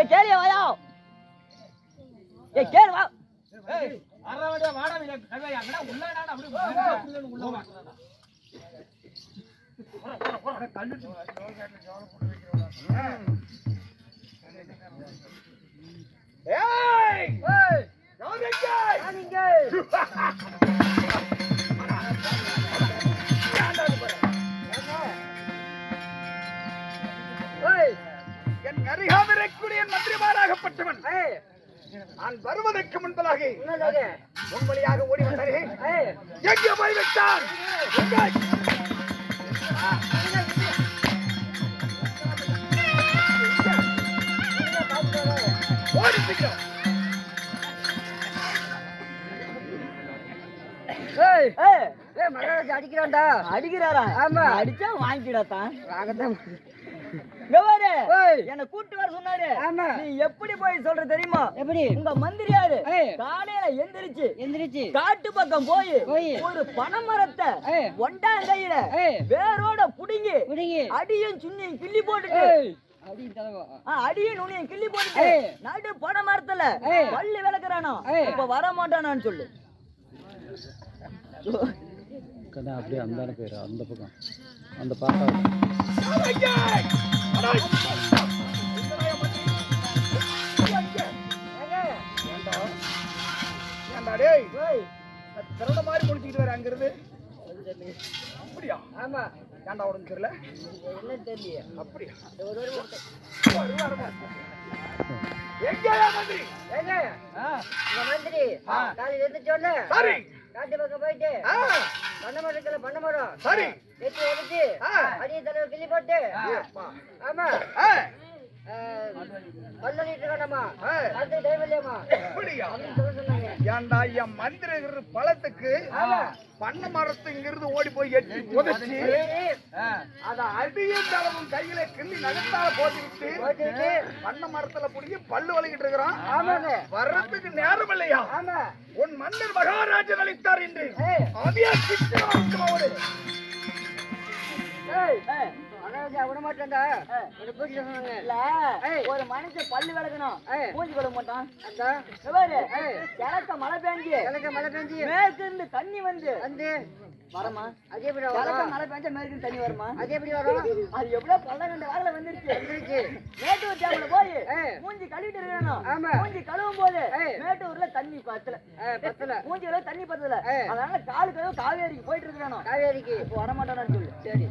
கேளியா வாயா கேளு வா அரவடா வாடா அங்கடா உள்ளடா அப்படியே உள்ள வா போற கல்லுட்டு ஏய் ஏய் யாரிங்க என் கரிகாமரைக்குரிய மந்திரிமாராகப்பட்டவன் நான் வருவதற்கு முன்பதாக உங்களியாக ஓடி வந்தாரே எங்கே போய் விட்டான் மகாராஜா அடிக்கிறான்டா அடிக்கிறாரா ஆமா அடிச்சா வாங்கிடாதான் என்ன கூட்டு வர சொன்னாரு நீ எப்படி போய் சொல்ற தெரியுமா எப்படி உங்க மந்திரியாரு காலையில எந்திரிச்சு காட்டு பக்கம் போய் ஒரு பனைமரத்தை ஒண்டாங்கையில வேரோட புடுங்கி அடியும் சுண்ணியும் கிள்ளி போட்டுட்டு அடியும் நுனியும் கிள்ளி போட்டுட்டு நடு பனைமரத்துல பள்ளி விளக்குறானோ இப்ப வர மாட்டானான்னு சொல்லு அப்படியே அந்த பேரு அந்த பக்கம் அந்த பாப்பா திறந்த மாதிரி முடிச்சுக்கிட்டு வர அங்கிருந்து அப்படியா ஆமா ஏன்டா உடம்பு தெரியல என்ன தெரியல அப்படியா எங்கயா மந்திரி எங்க மந்திரி காலையில எந்திரிச்சோன்னு சரி காட்டு பக்கம் போயிட்டு பண்ண மரம் சரி வெட்டி எடுத்து அடிய தலைவர் கிள்ளி போட்டு ஆமா பழத்துக்கு பண்ண மரத்துங்கிறது ஓடி போய் எட்டி புதைச்சி அத அடியும் தளமும் கையில கிள்ளி நகத்தால போட்டுக்கிட்டு பண்ண மரத்துல புடிங்கி பல்லு வலிக்கிட்டு இருக்கிறான் வர்றதுக்கு நேரம் இல்லையா உன் மன்னர் மகாராஜன் அளித்தார் என்று ஒரு மனுஷன் பல்லு விளக்கணும் மூஞ்சி விளக்க மாட்டான் கிழக்க மழை பெஞ்சு மேற்கு இருந்து தண்ணி வந்து வரமா அது எப்படி மழை பெஞ்சா மேற்கு தண்ணி வருமா அது எப்படி வரும் அது எவ்வளவு 12 வாரல வந்துருச்சு மேட்டூர் டேம்ல போய் மூஞ்சி கழுவிட்டு இருக்கணும் மூஞ்சி கழுவும் போது மேட்டூர்ல தண்ணி பத்தல மூஞ்சில தண்ணி பத்தல அதனால காலு கழுவு காவேரிக்கு போயிட்டு இருக்கணும் காவேரிக்கு இப்போ வரமாட்டானு சொல்லு சரி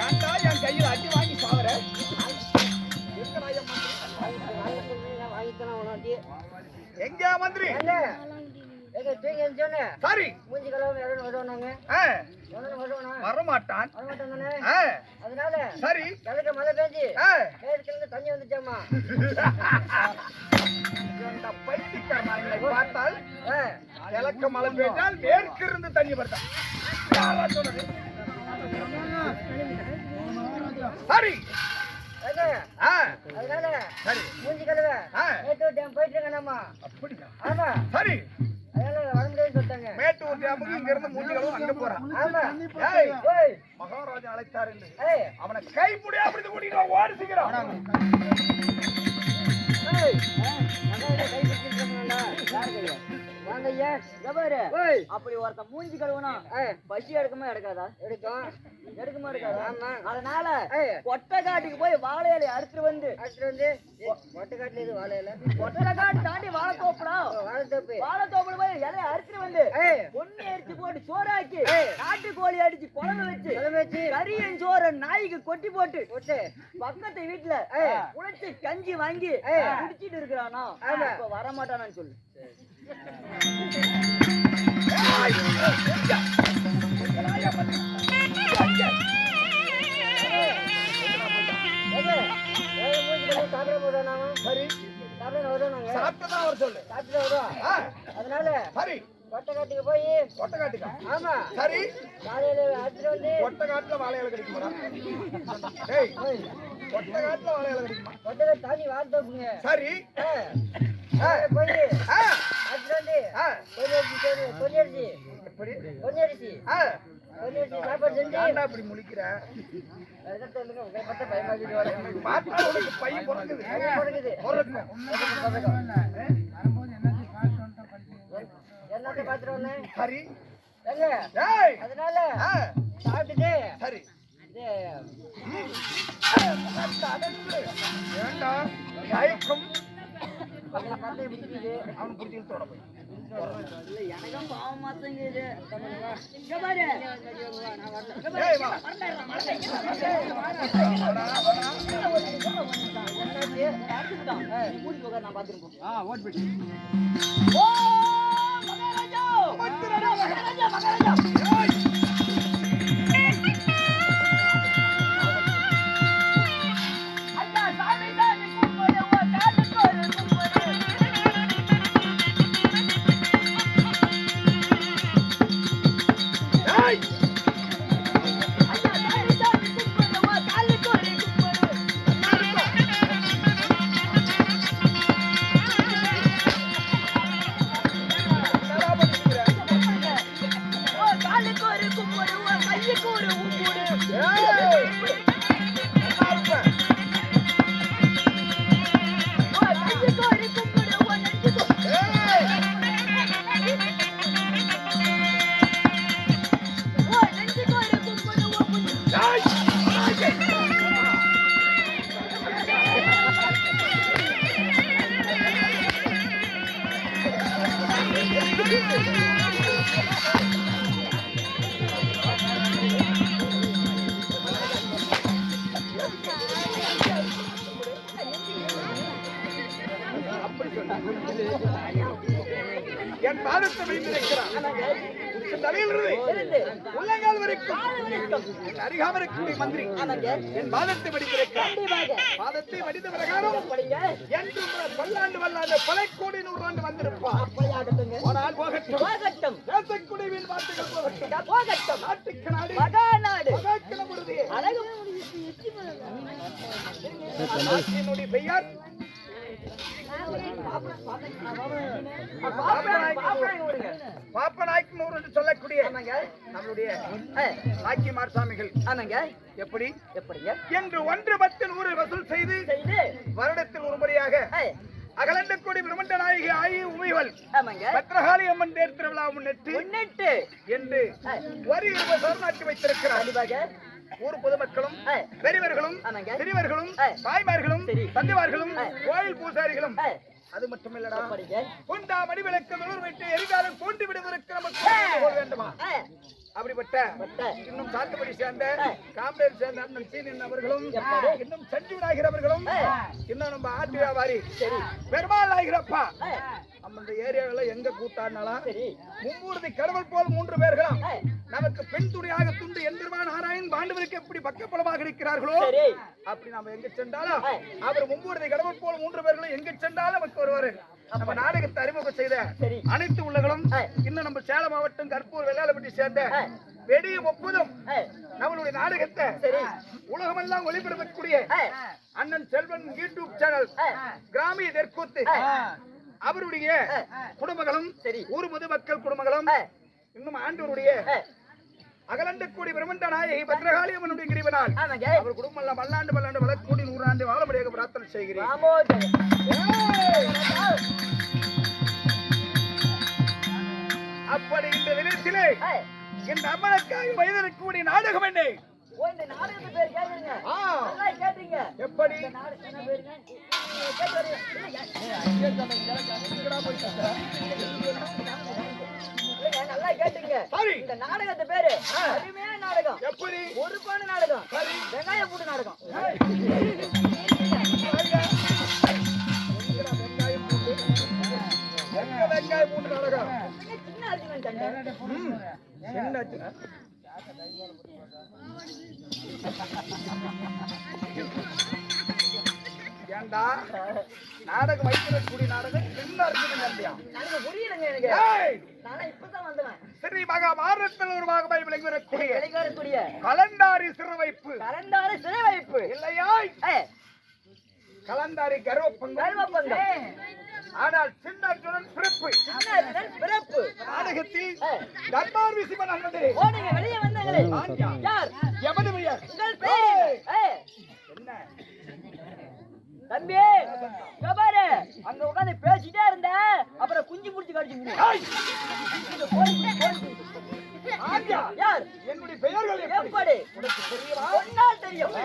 என் கையில் அடி வாங்கி சாவர எங்க மந்திரி சரி மூஞ்சி வரமாட்டான் அதனால சரி மழை பெஞ்சு தண்ணி வந்துச்சாமா பைத்தியக்காரனை பார்த்தால் கிழக்க மழை பெய்தால் மேற்கு இருந்து தண்ணி வருதான் சரி அதனால சரி மூஞ்சி கழுவ மேட்டூர் டேம் போயிட்டு இருக்கேன் அப்படியா ஆமா சரி அதனால வர முடியாது சொல்லிட்டாங்க மேட்டூர் டேமுக்கு இங்க இருந்து மூஞ்சி கழுவ அங்க போறான் ஆமா மகாராஜா அழைத்தார் என்று அவனை கைப்பிடி அப்படி கூட்டிட்டு ஓடி சீக்கிரம் அப்படி ஒருத்த மூஞ்சி கழுவுனா பசி எடுக்குமா எடுக்காதா எடுக்குமா எடுக்காதா அதனால கொட்டை காட்டுக்கு போய் வாழை இலை அறுத்துட்டு வந்து கொட்டை காட்டுல இது வாழை இலை கொட்டை காட்டு தாண்டி வாழைத்தோப்புடா வாழைத்தோப்புல போய் இலையை அறுத்துட்டு வந்து பொண்ணு அரிச்சு போட்டு சோறாக்கி காட்டு கோழி அடிச்சு குழம்பு வச்சு கறியன் சோற நாய்க்கு கொட்டி போட்டு பக்கத்து வீட்டுல உழைச்சு கஞ்சி வாங்கி குடிச்சிட்டு இருக்கிறானா இப்ப வரமாட்டானான்னு சொல்லு அதனால சரி கொட்டக்காட்டுக்கு போய் கொட்டக்காட்டுக்கா ஆமா சரி காலையில அடிச்சு வந்து கொட்டக்காட்டுல வாழையில கிடைக்குமா கொட்டக்காட்டுல வாழையில கிடைக்குமா கொட்டக்காட்டு தாண்டி வாழ்த்தோப்புங்க சரி போய் அடிச்சு வந்து எப்படி ஏன்டா இப்படி முழிக்கிற? பார்த்தா உனக்கு பையன் பிறக்குது. சரி அதனால சாப்பிட்டுட்டு சரி ஏண்டா மயக்கம் அவன் புடிச்சு தொட போய் எனக்கும் பாவம் மாத்தங்குது. இங்க பாரு ஏய் வா நான் பாத்துருப்போம். ஓட் பிடி ஓ மகாராஜா மகாராஜா மகாராஜா அண்ணா சாமி சாமி கும்பிடு காட்டுக்கு ஒரு கும்பிடு. ஏய் அண்ணா சாமி சாமி கும்பிடு காட்டுக்கு ஒரு கும்பிடு. ஓ காலுக்கு ஒரு கும்பிடு ஓ கையுக்கு ஒரு கும்பிடு. ஏய் நல்லா இருப்ப ஓ கையுக்கு ஒரு கும்பிடு ஓ நெஞ்சுக்கு ஏய் ஓ நெஞ்சுக்கு ஒரு கும்பிடு ஓ புண்ணு. ஏய் என் பாதத்தை வைத்திருக்கிறான் தலையிலிருந்து உள்ளங்கால் வரைக்கும் என் அருகாமல் இருக்கக்கூடிய மந்திரி என் பாதத்தை வடித்திருக்கிறான். பாதத்தை வடித்த பிரகாரம் என்று பல்லாண்டு வல்லாண்டு பல கோடி நூறாண்டு வந்திருப்பான். ஒரு ஆள் போகட்டும் பேசக்கூடிய வீண் வார்த்தைகள் போகட்டும். நாட்டுக்கு நாடு மகாநாடு மகாக்கிண பொழுது அழகு நாட்டினுடைய பெயர் பாப்பநாயக்கனூர் என்று சொல்லக்கூடிய நம்மளுடைய நாக்கிமார் சாமிகள் எப்படி என்று 1/10 வசூல் செய்து வருடத்தில் ஒரு முறையாக அகலண்டக்கூடிய பிரம்மண்ட நாயகி ஆயி உமைவல் பத்ரகாளி அம்மன் தேர் திருவிழா முன்னிட்டு என்று ஒரு சரணாட்டி வைத்திருக்கிறார். ஊர் பொதுமக்களும் பெரியவர்களும் சிறியவர்களும் தாய்மார்களும் தந்தைமார்களும் கோயில் பூசாரிகளும் அது மட்டும் இல்லடா கொண்டா மணி விளக்கு நூறு விட்டு எரிகாலம் தோண்டி விடுவதற்கு நமக்கு வேண்டுமா? அப்படிப்பட்ட இன்னும் சாத்துப்படி சேர்ந்த காம்பேர் சேர்ந்த அண்ணன் சீனியன் அவர்களும் இன்னும் சஞ்சு விநாயகர் அவர்களும் இன்னும் நம்ம ஆட்டு வியாபாரி பெருமாள் நாயகரப்பா அந்த ஏரியாவில் எங்க கூட்டாடினாலும் மும்மூர்த்தி கடவுள் போல் 3 பேர்களும் நமக்கு பெண் துணையாக துண்டு எந்திரமான நாராயண் பாண்டவருக்கு எப்படி பக்கப்பலமாக இருக்கிறார்களோ அப்படி நாம எங்க சென்றாலும் அவர் மும்மூர்த்தி கடவுள் போல் 3 பேர்களும் எங்க சென்றாலும் நமக்கு வருவாரு. நம்ம நாடகத்தை அறிமுகம் செய்த அனைத்து உள்ளங்களும் இன்னும் நம்ம சேலம் மாவட்டம் கற்பூர் வெள்ளாளப்பட்டி சேர்ந்த வெடிய ஒப்புதும் நம்மளுடைய நாடகத்தை உலகமெல்லாம் ஒளிபரப்பக்கூடிய அண்ணன் செல்வன் யூடியூப் சேனல் கிராமிய தெற்கூத்து அவருடைய குடும்பங்களும் ஊர் பொதுமக்கள் குடும்பங்களும் இன்னும் ஆண்டவருடைய அகலண்டக்கூடிய பிரம்மண்ட நாயகி பத்ரகாளி அம்மனுடைய கிரிவனால் அவர் குடும்பம் எல்லாம் பல்லாண்டு பல்லாண்டு வளர்க்கூடி 100 ஆண்டு வாழமுடியாக பிரார்த்தனை செய்கிறேன். அப்படி இந்த தினத்திலே இந்த அம்மனுக்காக வயதிருக்கக்கூடிய நாடகம் என்ன? இந்த நாடகத்து பேர் கேக்குறீங்க. நல்லா கேட்டீங்க. எப்படி என்ன பேருங்க? நல்லா கேட்டீங்க. இந்த நாடகத்து பேரு அருமையான நாடகம். எப்படி ஒருபான நாடகம். வெங்காயம் போட்டு நாடகம். வெங்காயம் பூண்டு நாடகம். சின்ன அர்ஜுனன் ஏண்டா நாடகம் வைக்கக்கூடிய நாடகம் சின்ன அர்ஜுனன் இல்லையா? எனக்கு புரியலங்க. எனக்கு நானே இப்பதான் வந்தேன். ஸ்ரீ மகாபாரதத்தில் ஒரு பாகமாய் விளங்கக்கூடிய கலந்தாரி சிறுவைப்பு வைப்பு இல்லையா? கலந்தாரி கர்வப்பங்கம் ஆனால் சின்னத்துடன் பிறப்பு சின்னத்துடன் பிறப்பு நாடகத்தில் தர்பார் விசிமன் அண்ணனே ஓ நீங்க வெளியே வந்தாங்களே யார் எவனு பெயர் உங்கள் பேர் என்ன தம்பி பாரு அங்க உட்கார்ந்து பேசிட்டே இருந்த அப்புறம் குஞ்சு புடிச்சு கடிச்சு யார் என்னுடைய பெயர்கள் எப்படி உனக்கு தெரியுமா சொன்னால் தெரியும்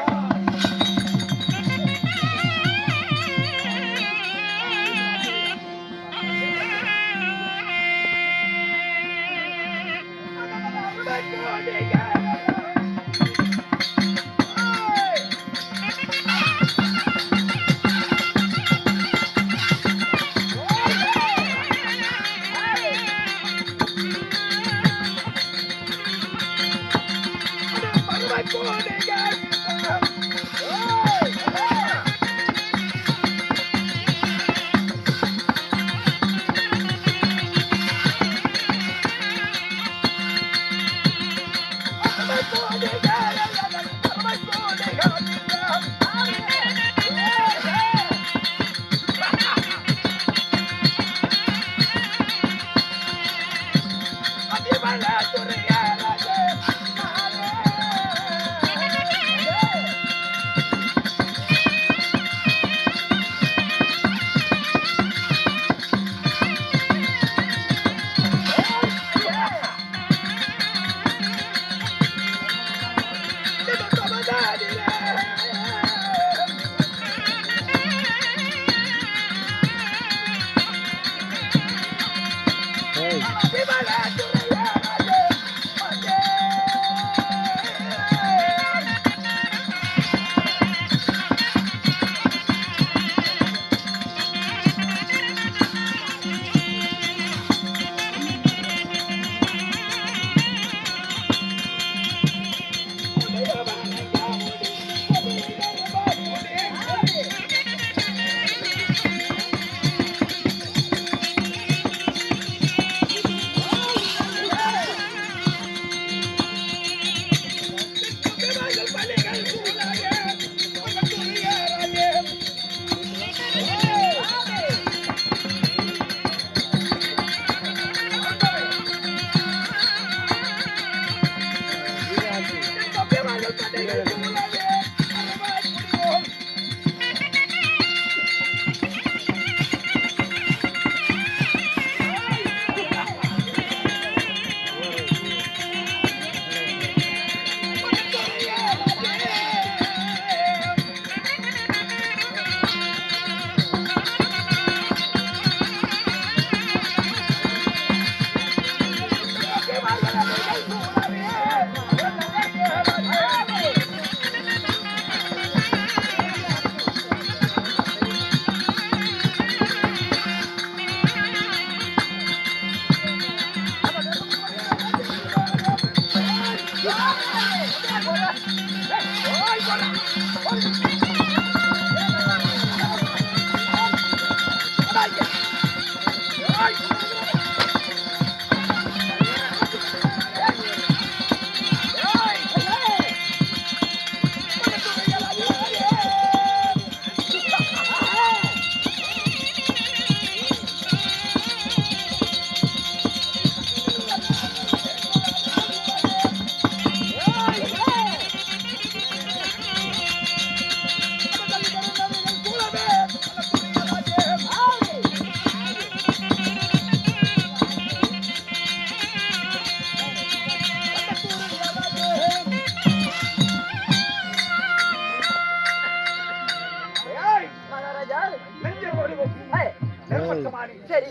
சரி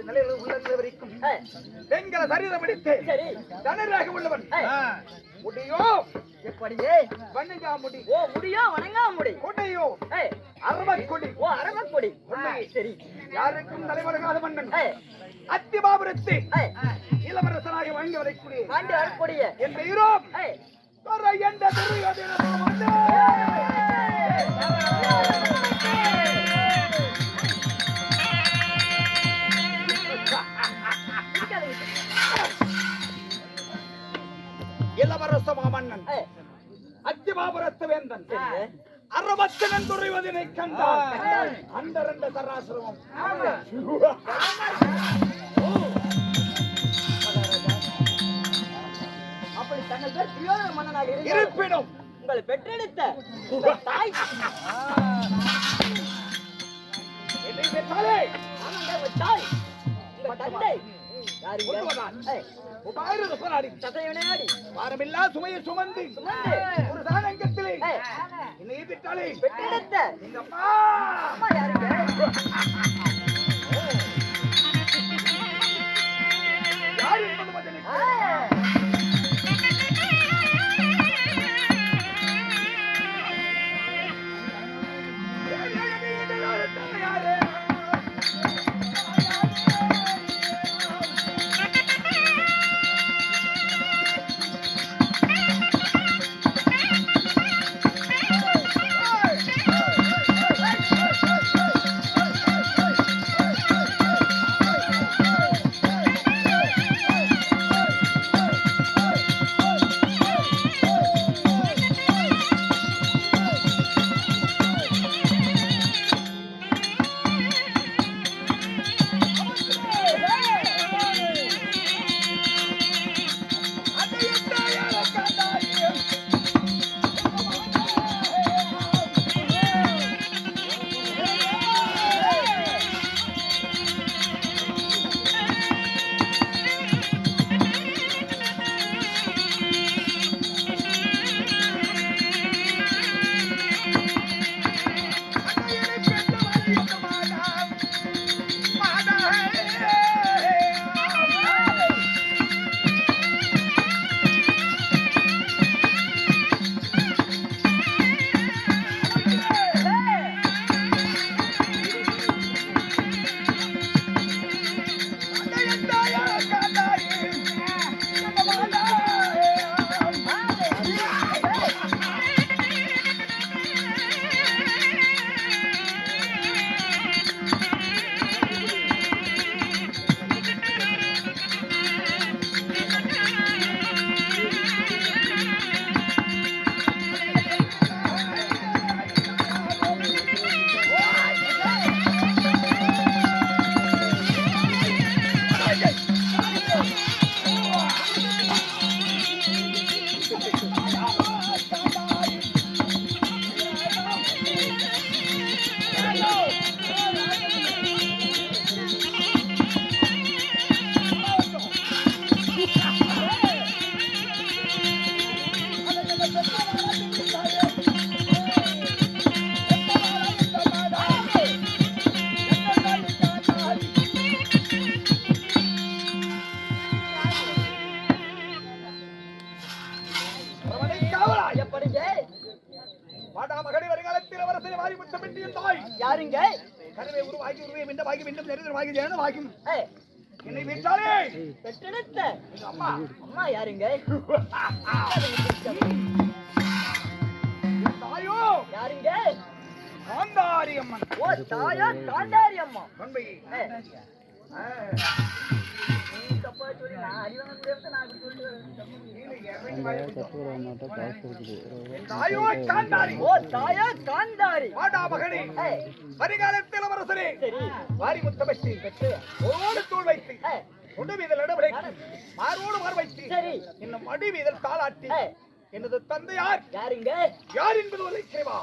நிலையில் உள்ள வரைக்கும் பெண்களை சரிதம் பிடித்து தனராக உள்ளவன் முடியோ எப்படியே வணங்கா முடி ஓ முடியோ வணங்கா முடி கொடையோ அரவக்கொடி ஓ அரவக்கொடி சரி யாருக்கும் தலைவராகாத மன்னன் அத்திபாபுரத்து இளவரசனாக வாங்கி வரக்கூடிய வாங்கி வரக்கூடிய என்ற யூரோப் என்ற துரியோதனன் வந்து இளவரச மாமன்னன் அத்திபாபுரத்து வேந்தன் அரவச்சனன் துரியோதனை கண்டான் அந்த ரெண்டு சராசிரமம் அப்படி தங்கள் பேர் துரியோதன மன்னனாக இருப்பினும் உங்களை பெற்றெடுத்த உங்கள் தாய் என்னை பெற்றாலே ஆமாங்க, உங்கள் தாய் உங்கள் தந்தை கொண்டுவதான். உபாயிரம் சொன்னாடி சதையவனாடி வாரமில்லா சுமையை சுமந்து சுமந்து ஒரு சாணங்கத்திலே என்னை பெற்றாலே பெற்றெடுத்த எங்க அம்மா அம்மா யாருங்க? யார் என்பது மகனே யாருங்க? கனவை உருவாகி உருவே மிண்டமாகி மீண்டும் நெருதமாகி ஜனமாகி ஏய், என்னை விட்டாலே பெற்றெடுத்த எங்க அம்மா அம்மா யாருங்க? தாயோ யாருங்க? காந்தாரி அம்மன் ஓ தாயா காந்தாரி அம்மா. பண்பை ஏய், நீ தப்பா சொல்லி நான் அறிவாங்க முடியாது நான் அப்படி சொல்லுவேன். கட்டுரை மாட்டோம் காசு இருக்குது தாயோ காந்தாரி ஓ தாயா காந்தாரி. வாடா மகனே ஏய், வருகாலத்தில் அவரசரே சரி. வாரி முத்தபட்டி பெற்று ஓடு தூள் வைத்து ஏய், கொண்டு வீதல் நடவடிக்கை மார்வோடு மார் வைத்து சரி. இன்னும் அடி வீதல் தாளாட்டி ஏய், எனது தந்தையார் யாருங்க? யார் என்பது ஒரு சேவா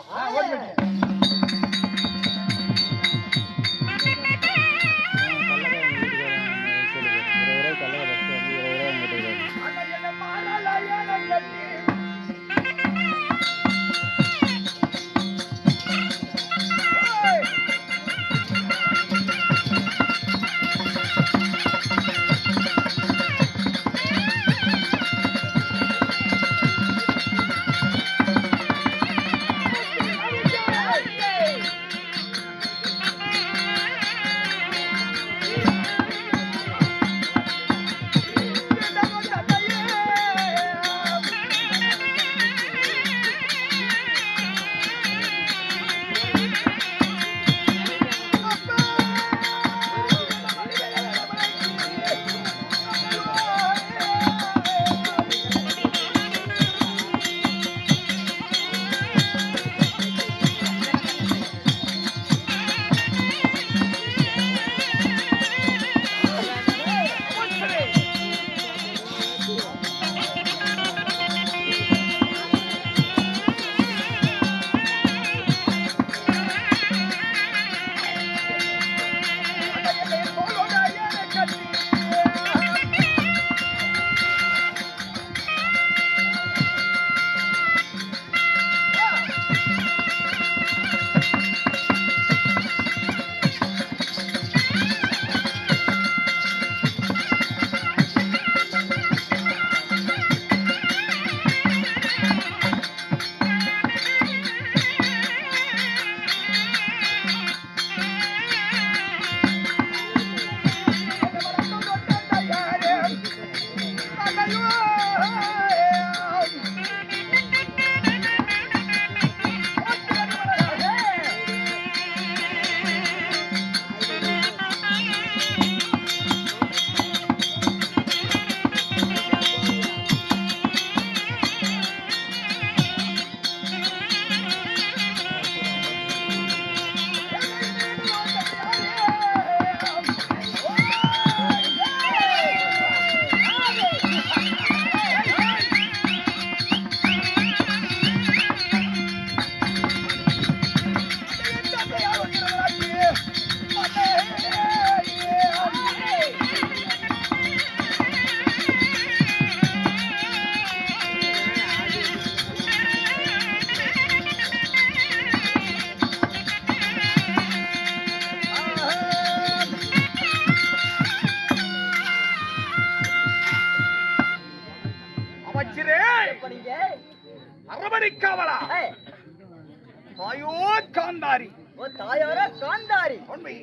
காந்தாரி. ஓ தாயாரா காந்தாரி. உண்மை.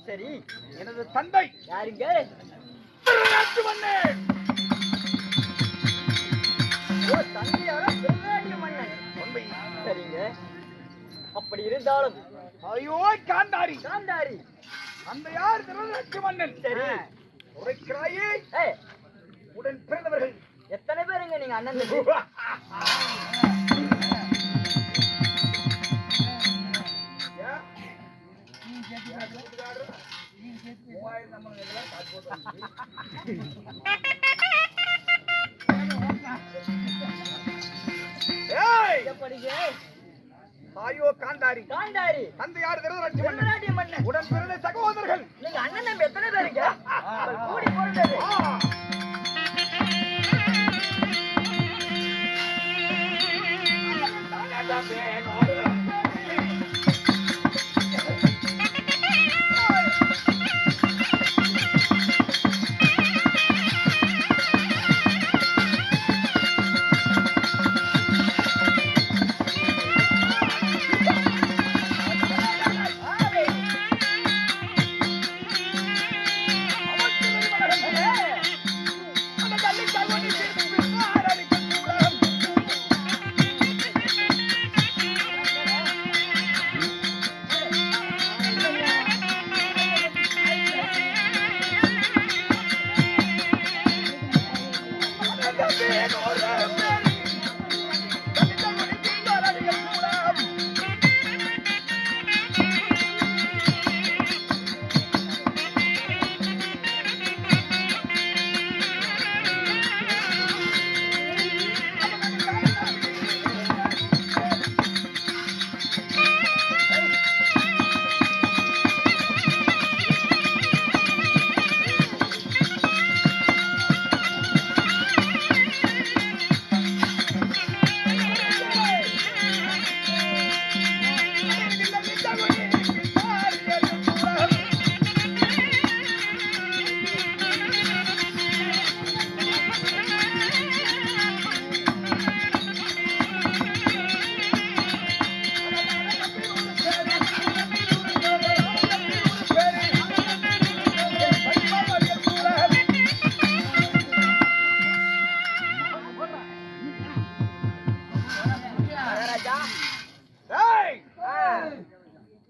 சரி, எனது தந்தை யாருங்க? திருநாட்டு மன்னன். ஓ தந்தையாரா திருநாட்டு மன்னன். உண்மை. சரிங்க, அப்படி இருந்தாலும் ஐயோ காந்தாரி. காந்தாரி அந்த யார் திருநாட்டு மன்னன்? சரி, உரைக்கிறாயே ஏய், உடன் பிறந்தவர்கள் எத்தனை பேருங்க நீங்க அண்ணன் தம்பி? எப்படிங்க? ஐயோ காந்தாரி. காந்தாரி தந்தை யார் திருநாட்டு மன்னன். திருநாட்டு மன்னன். உடன் பிறந்த சகோதரர்கள் நீங்க அண்ணன் தம்பி எத்தனை பேருங்க? உங்கள் கூடி பிறந்தது.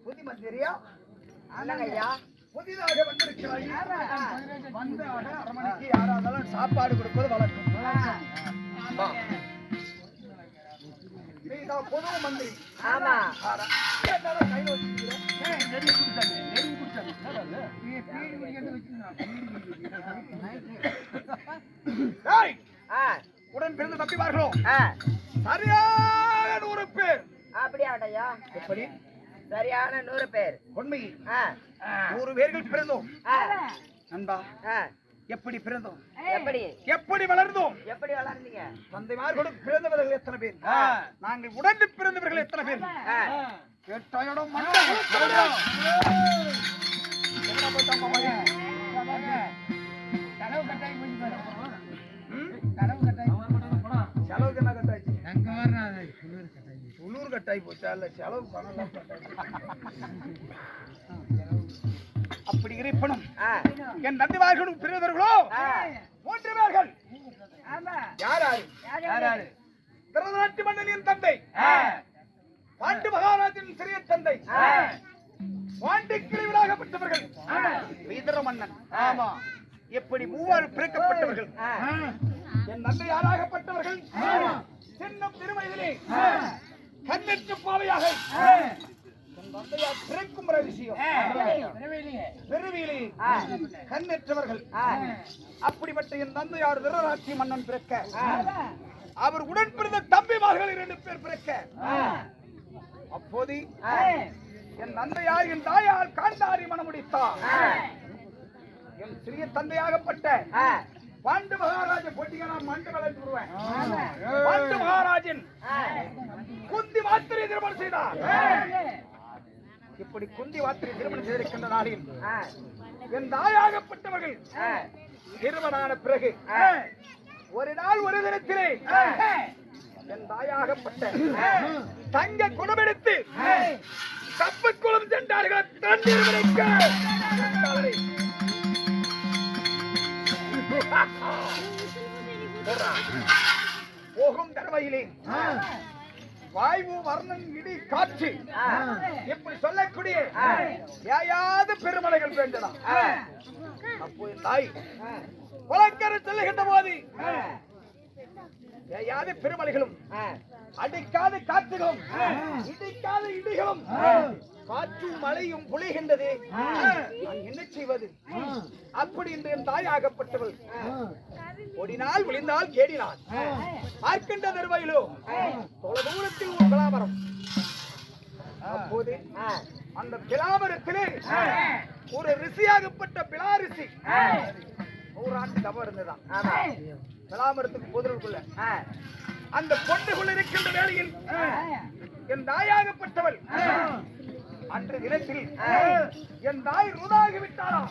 புத்திமந்திரியா அண்ணங்கய்யா புதிதாக வந்திருக்கிறாய். வந்த அரமனைக்கு யாராலும் சாப்பாடு கொடுப்பது வழக்கம். வா. நீதான் பொது மந்திரி. ஆமா. என்னடா கையில வச்சிருக்கிற? ஏய், உடன் பிறந்து தப்பிவார்களோ சரியான 100 பேர். அப்படியாட்டையா? எப்படி? சரியான 100 பேர். உண்மை. 100 பேர்கள் பிறந்தோம். நண்பா, எப்படி பிறந்தோம்? எப்படி எப்படி வளர்ந்தோம்? எப்படி வளர்ந்தீங்க? தந்தைமார்களும் பிறந்தவர்கள் எத்தனை பேர்? நாங்கள் உடனே பிறந்தவர்கள் எத்தனை பேர்? கேட்ட இடம் மண்டபம் சொல்றோம். என்ன போய் தப்பா மாதிரி? செலவுக்கு என்ன கட்டாச்சு? உள்ளூர் கட்டாயி போச்சா? இல்ல செலவு பணம் அப்படி இருப்பணும். என் தந்தைமார்களும் பிறந்தவர்களோ 3 பேர்கள். யார் யாரு? திருநாட்டு மன்னனின் தந்தை, பாண்டு மகாராஜின் சிறிய தந்தை, பாண்டிக்கு விடாகப்பட்டவர்கள் வீதர மன்னன். ஆமா, எப்படி மூவால் பிறக்கப்பட்டவர்கள். என் தந்தை யாராகப்பட்டவர்கள் சின்னம் திருமயிலே கண்ணெட்டு பாவையாக என் தந்தையார் பிறக்கும் ரகசியம் பெருவிலே கண்ணெற்றவர்கள். அப்படிப்பட்ட என் தந்தையார் வீரராட்சி மன்னன் பிறக்க அவர் உடன் பிறந்த தம்பிமார்கள் 2 பேர் பிறக்க அப்போது என் தந்தையார் என் தாயார் காந்தாரி மணமுடித்தார். என் சிறிய தந்தையாகப்பட்ட பாண்டு மகாராஜ போட்டிங்க நான் மண்டு வளர்த்து விடுவேன். பாண்டு மகாராஜன் குந்தி மாத்திரை திருமணம் செய்தார். இப்படி குந்தி மாத்திரை திருமணம் செய்திருக்கின்ற நாளில் என் தாயாகப்பட்டவர்கள் திருமணான பிறகு ஒரு நாள் ஒரு தினத்திலே என் தாயாகப்பட்ட தங்க குணமெடுத்து தப்புக்குளம் சென்றார்கள் தண்ணீர் விளைக்க போகும் தரவையிலே வாய்வு வர்ணன் இடி காட்சி இப்படி சொல்லக்கூடிய ஏயாத பெருமலைகள் வேண்டலாம். அப்போ என் தாய் குளக்கரை செல்லுகின்ற போது ஏயாத பெருமலைகளும் அடிக்காத காற்றுகளும் இடிக்காத இடிகளும் காற்றும் மழையும் பொழிகின்றது. நான் என்ன செய்வது? அப்படி என்று என் தாய் ஆகப்பட்டவள் ஓடினால் விழுந்தால் கேடினாள். பார்க்கின்ற தருவாயிலோ தொலைதூரத்தில் ஒரு பிளாமரம். அப்போது அந்த பிளாமரத்திலே ஒரு ரிஷியாகப்பட்ட பிலா ரிஷி 100 ஆண்டு தவறு இருந்ததான். பிளாமரத்துக்கு பொதுக்குள்ள அந்த பொண்ணுக்குள்ள இருக்கின்ற வேளையில் என் தாயாகப்பட்டவள் அன்று தினத்தில் என் தாய் ருதாகி விட்டாராம்.